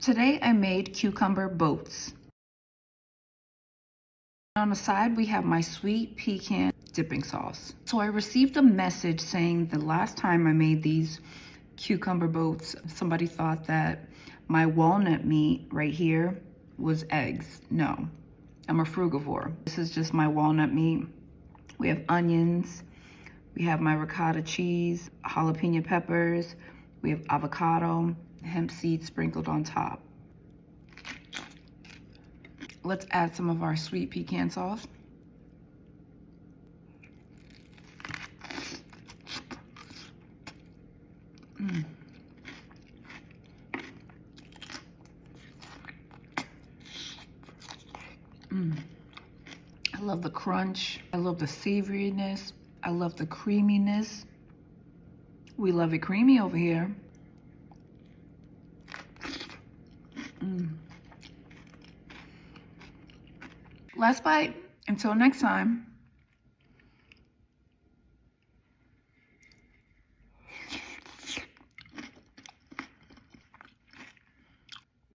Today I made cucumber boats. On the side, we have my sweet pecan dipping sauce. So I received a message saying the last time I made these cucumber boats, somebody thought that my walnut meat right here was eggs. No, I'm a frugivore. This is just my walnut meat. We have onions. We have my ricotta cheese, jalapeno peppers. We have avocado, hemp seeds sprinkled on top. Let's add some of our sweet pecan sauce. I love the crunch. I love the savoriness. I love the creaminess. We love it creamy over here. Last bite. Until next time.